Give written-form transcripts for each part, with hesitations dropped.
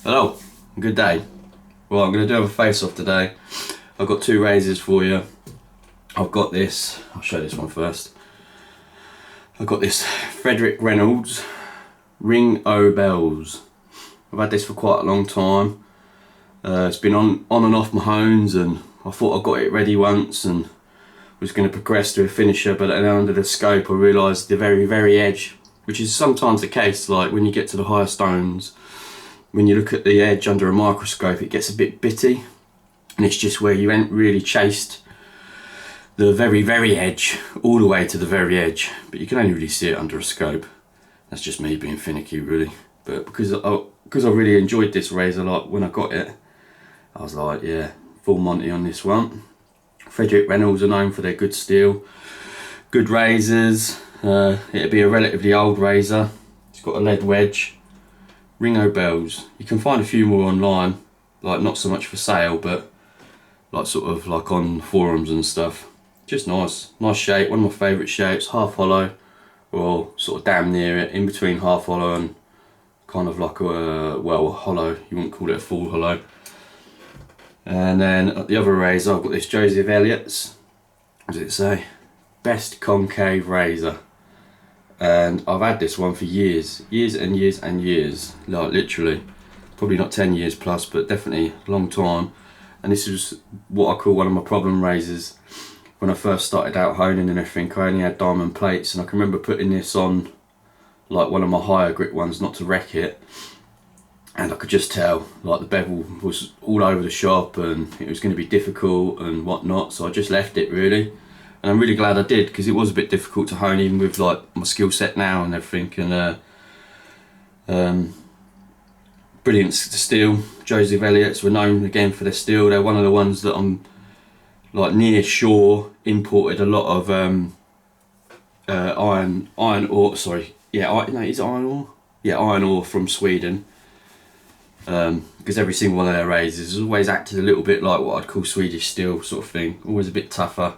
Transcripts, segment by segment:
Hello, good day. Well, I'm going to do a face-off today. I've got two razors for you. I've got this, I'll show this one first. I've got this Frederick Reynolds Ring O'Bells. I've had this for quite a long time. It's been on and off my hones, and I thought I got it ready once and was going to progress to a finisher, but then under the scope I realised the very edge, which is sometimes the case, like when you get to the higher stones, when you look at the edge under a microscope it gets a bit bitty, and it's just where you ain't really chased the very edge all the way to the very edge, but you can only really see it under a scope. That's just me being finicky really, but because I really enjoyed this razor, like when I got it I was like, yeah, full Monty on this one. Frederick Reynolds are known for their good steel, good razors. It'd be a relatively old razor. It's got a lead wedge. Ring O'Bells. You can find a few more online, like not so much for sale, but like sort of like on forums and stuff. Just nice shape. One of my favourite shapes. Half hollow, or sort of damn near it, in between half hollow and kind of like a hollow. You wouldn't call it a full hollow. And then at the other razor, I've got this Joseph Eliot's. What does it say? Best concave razor. And I've had this one for years and years, like literally, probably not 10 years plus, but definitely a long time. And this is what I call one of my problem razors. When I first started out honing and everything, I only had diamond plates, and I can remember putting this on like one of my higher grit ones, not to wreck it, and I could just tell like the bevel was all over the shop and it was going to be difficult and whatnot, so I just left it really. And I'm really glad I did, because it was a bit difficult to hone even with like my skill set now and everything. And brilliant steel. Joseph Eliot's were known again for their steel. They're one of the ones that I'm like near shore imported a lot of iron ore. Sorry, yeah, no, is it iron ore? Yeah, iron ore from Sweden. Because every single one of their razors has always acted a little bit like what I'd call Swedish steel sort of thing. Always a bit tougher.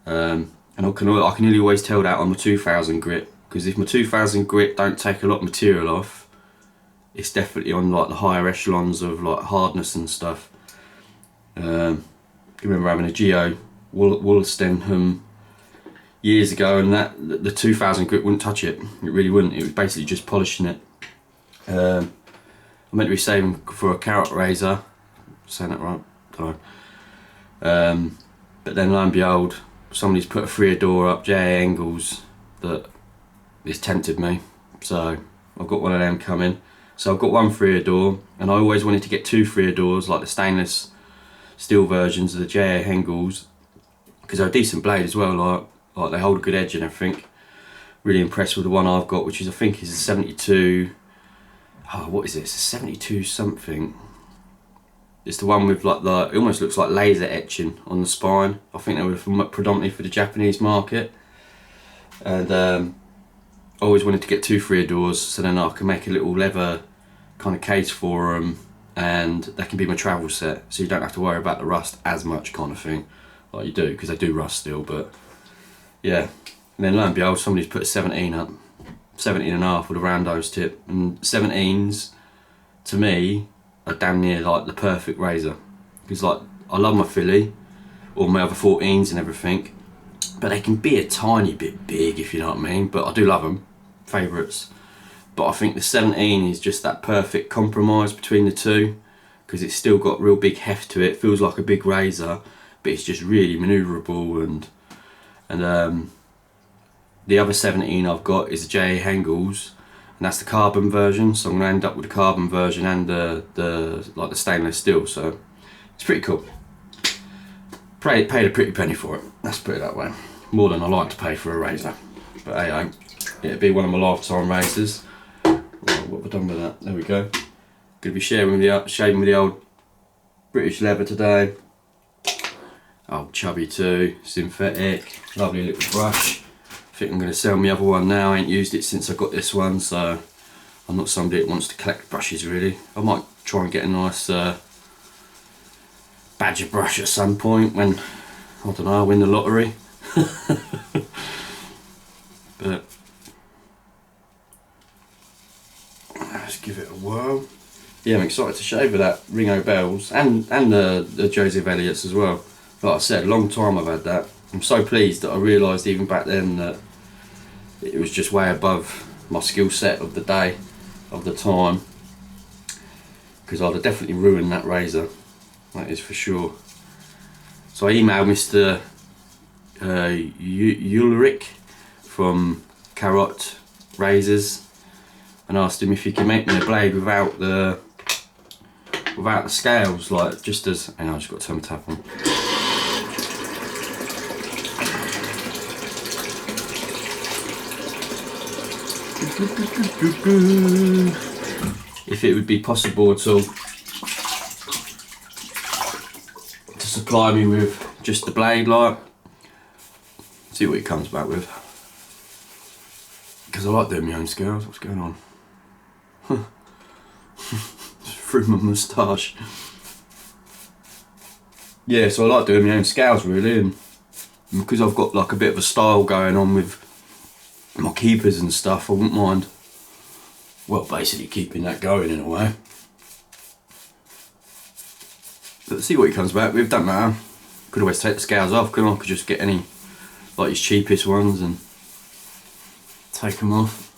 And I can nearly always tell that on my 2000 grit, because if my 2000 grit don't take a lot of material off, it's definitely on like the higher echelons of like hardness and stuff. I remember having a Geo Wolstenholme years ago, and that the 2000 grit wouldn't touch it. It really wouldn't. It was basically just polishing it. I'm meant to be saving for a carrot razor. Saying that right? Don't know. But then lo and behold, somebody's put a freer door up, J.A. Engels, that has tempted me, so I've got one of them coming. So I've got one freer door, and I always wanted to get two freer doors, like the stainless steel versions of the J.A. Engels, because they're a decent blade as well, like they hold a good edge and everything. Really impressed with the one I've got, which is, I think, is a 72, what is it, it's a 72 something. It's the one with like it almost looks like laser etching on the spine. I think they were predominantly for the Japanese market. And I always wanted to get two freer doors, so then I can make a little leather kind of case for them, and they can be my travel set, so you don't have to worry about the rust as much kind of thing, like you do, because they do rust still, but yeah. And then lo and behold, somebody's put a 17 up, 17 and a half with a round nose tip, and 17s, to me, are damn near like the perfect razor, because like I love my Philly or my other 14s and everything, but they can be a tiny bit big, if you know what I mean, but I do love them, favourites. But I think the 17 is just that perfect compromise between the two, because it's still got real big heft to it, feels like a big razor, but it's just really manoeuvrable. And the other 17 I've got is a J.A. Engels, and that's the carbon version, so I'm going to end up with the carbon version and the stainless steel, so it's pretty cool. Paid a pretty penny for it, let's put it that way. More than I like to pay for a razor, but hey, it'd be one of my lifetime razors. Right, what have I done with that? There we go. Going to be shaving with the old British leather today. Old Chubby too, synthetic, lovely little brush. I think I'm going to sell my other one now. I ain't used it since I got this one, so I'm not somebody that wants to collect brushes really. I might try and get a nice badger brush at some point when, I don't know, I win the lottery. But let's give it a whirl. yeah, I'm excited to shave with that Ring O'Bells and the Joseph Eliots as well. Like I said, a long time I've had that. I'm so pleased that I realised even back then that it was just way above my skill set of the day, of the time, because I'd have definitely ruined that razor, that is for sure. So I emailed Mr. Ulrich from Carrot Razors and asked him if he could make me a blade without the scales, like just as. Hang on, I just got to turn the tap on. If it would be possible at all to supply me with just the blade, like, see what he comes back with, because I like doing my own scales. What's going on? Through my moustache. Yeah, so I like doing my own scales really, and because I've got like a bit of a style going on with my keepers and stuff, I wouldn't mind, well, basically keeping that going in a way. But let's see what he comes back with. Don't matter, could always take the scales off, couldn't I? Could just get any, like his cheapest ones and take them off.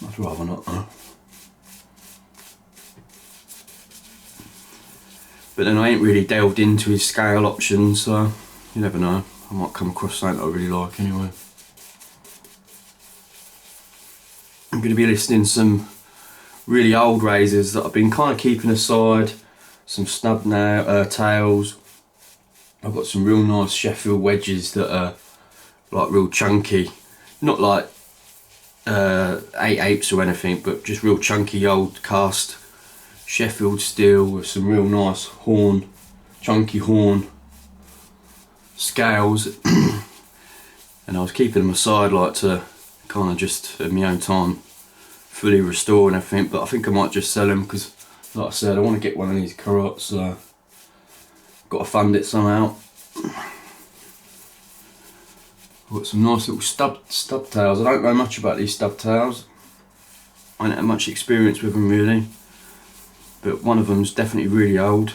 I'd rather not though. But then I ain't really delved into his scale options, so you never know, I might come across something I really like anyway. I'm going to be listing some really old razors that I've been kind of keeping aside, some snub tails. I've got some real nice Sheffield wedges that are like real chunky, not like 8/8 or anything, but just real chunky old cast Sheffield steel with some real nice horn, chunky horn scales. And I was keeping them aside like to kind of just at my own time fully restore and everything, but I think I might just sell them because, like I said, I want to get one of these carrots, so got to fund it somehow. I've got some nice little stub tails. I don't know much about these stub tails, I don't have much experience with them really, but one of them's definitely really old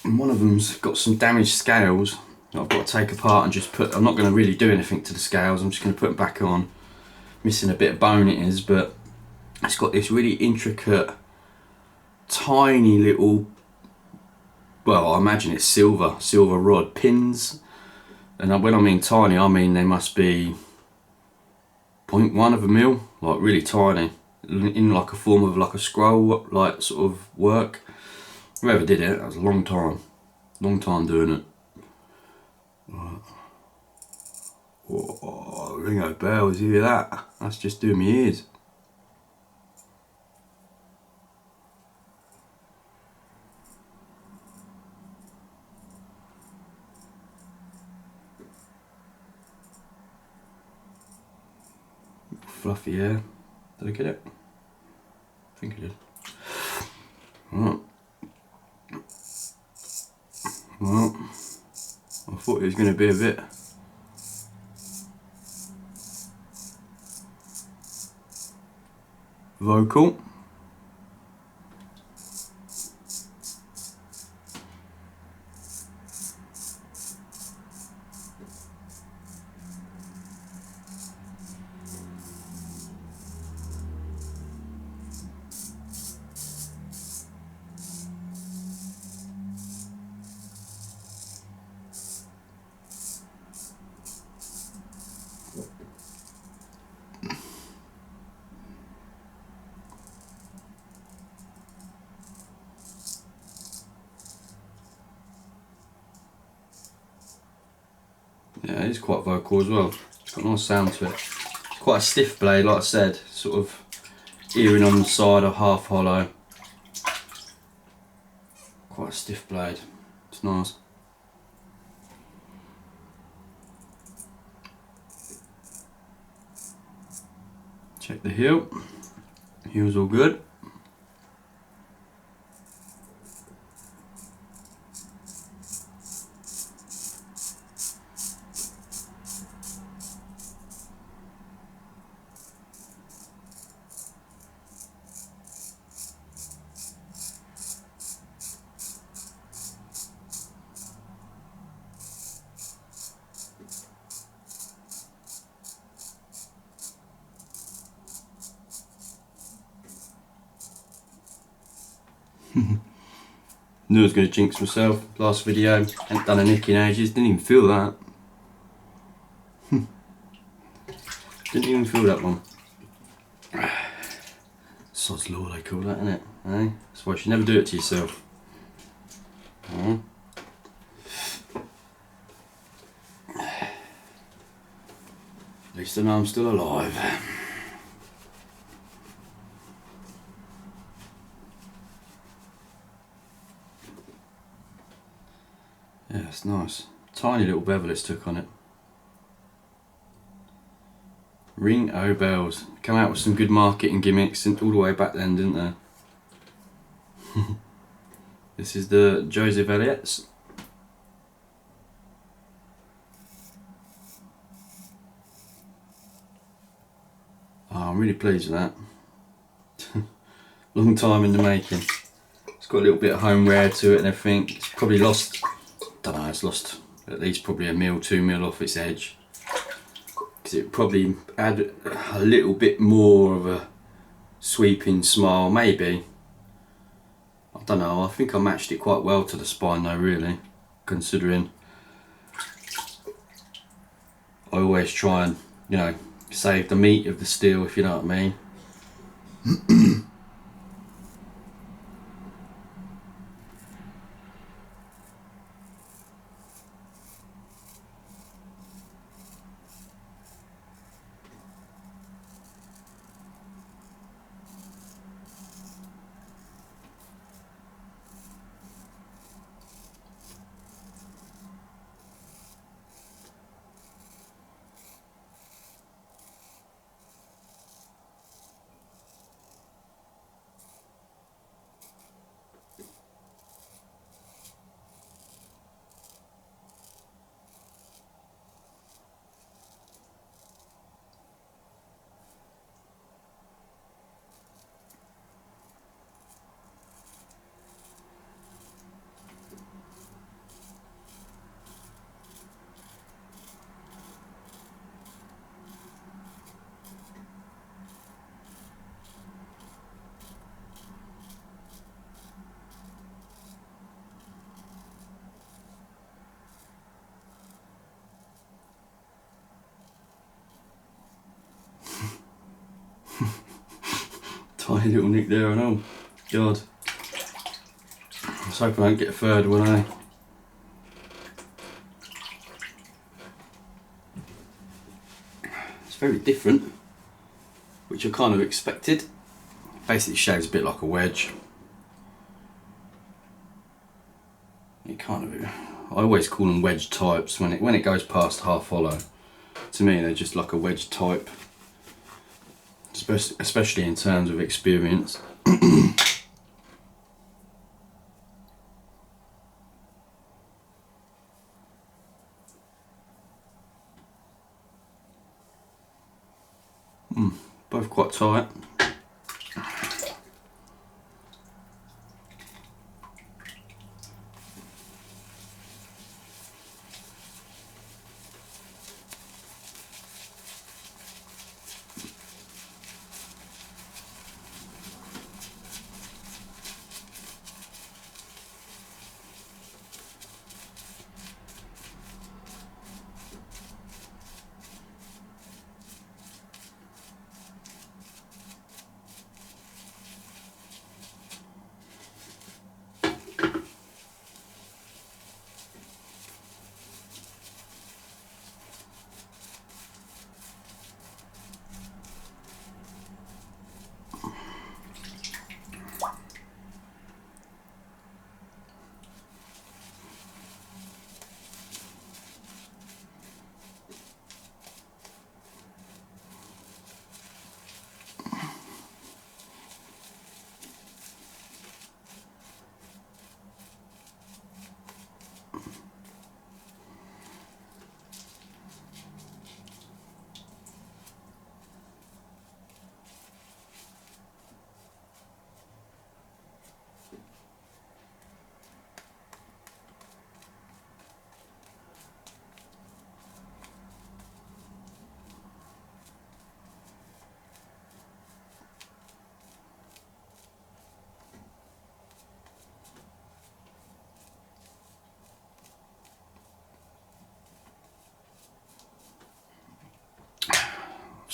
and one of them's got some damaged scales that I've got to take apart and just put. I'm not going to really do anything to the scales, I'm just going to put them back on. Missing a bit of bone it is, but it's got this really intricate tiny little, well, I imagine it's silver rod pins, and when I mean tiny, I mean they must be 0.1 of a mil, like really tiny, in like a form of like a scroll, like sort of work. Whoever did it, that was a long time doing it. Right. Oh, Ring O'Bells, you hear that? That's just doing me ears. Fluffy hair. Did I get it? I think I did. Right. Well, I thought it was going to be a bit vocal. Yeah, it is quite vocal as well. It's got a nice sound to it. It's quite a stiff blade, like I said, sort of earring on the side or half hollow. Quite a stiff blade. It's nice. Check the heel. Heel's all good. Knew I was going to jinx myself. Last video, hadn't done a nick in ages, didn't even feel that. Didn't even feel that one. Sod's law they call that, innit? Eh? That's why you should never do it to yourself. At least I know I'm still alive. Yeah, it's nice. Tiny little bevel it's took on it. Ring O'Bells. Come out with some good marketing gimmicks all the way back then, didn't they? This is the Joseph Eliot's. Oh, I'm really pleased with that. Long time in the making. It's got a little bit of home wear to it and everything. It's probably lost, don't know, it's lost at least probably a mil, 2 mil off its edge. Because it probably add a little bit more of a sweeping smile, maybe. I don't know, I think I matched it quite well to the spine though, really, considering I always try and, you know, save the meat of the steel, if you know what I mean. Tiny little nick there, I know. God. I was hoping I don't get a third one, eh? It's very different, which I kind of expected. Basically shaves a bit like a wedge. It kind of, I always call them wedge types when it goes past half hollow. To me, they're just like a wedge type, especially in terms of experience. Both quite tight.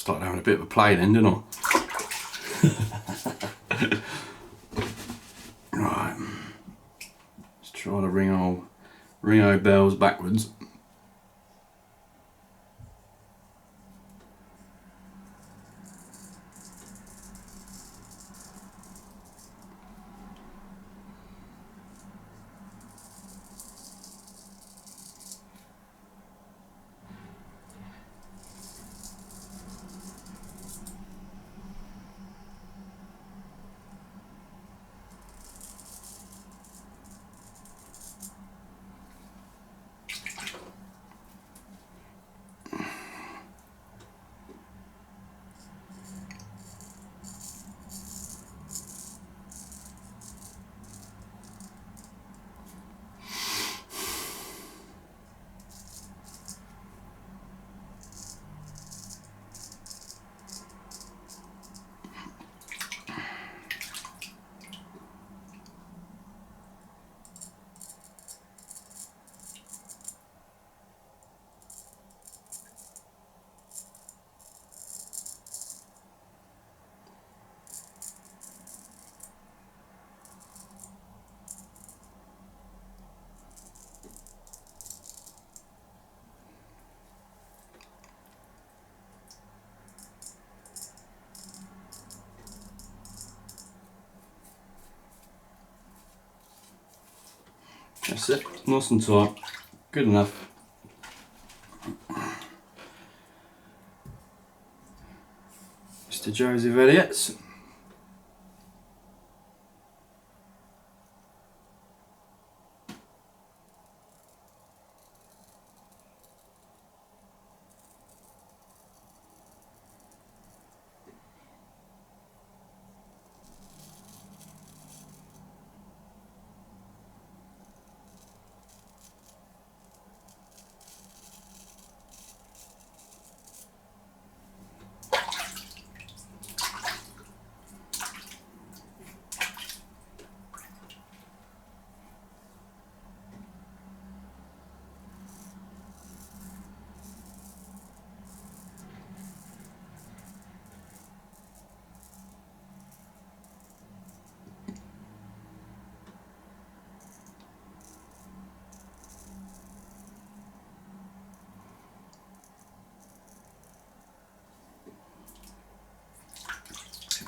Started having a bit of a play then, didn't I? Right. Let's try to ring O'Bells backwards. That's it, nice and tight, good enough. Mr. Joseph Eliot.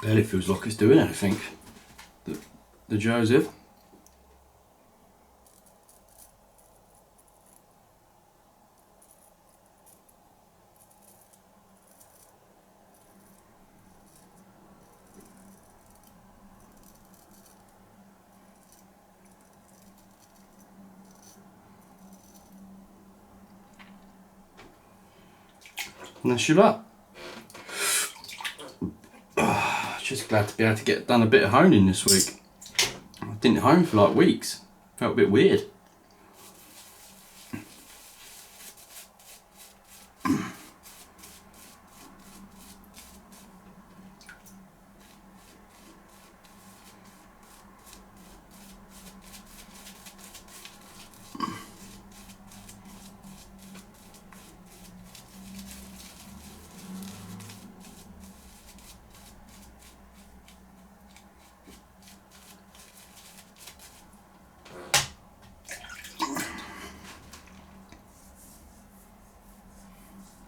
Barely feels like it's doing anything. The Joseph. And that's your lot. Just glad to be able to get done a bit of honing this week. I didn't hone for like weeks. Felt a bit weird.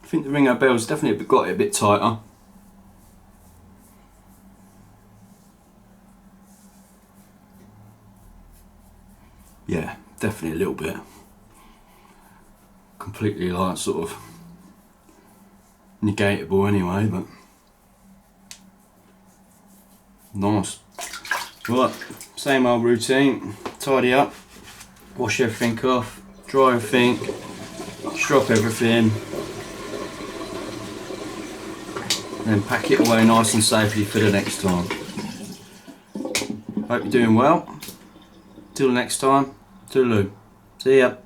I think the Ring O'Bells definitely got it a bit tighter. Yeah, definitely a little bit. Completely like sort of negatable anyway, but nice. Right, same old routine. Tidy up, wash everything off, dry everything, strop everything. And then pack it away nice and safely for the next time. Hope you're doing well. Till next time, toodaloo. See ya.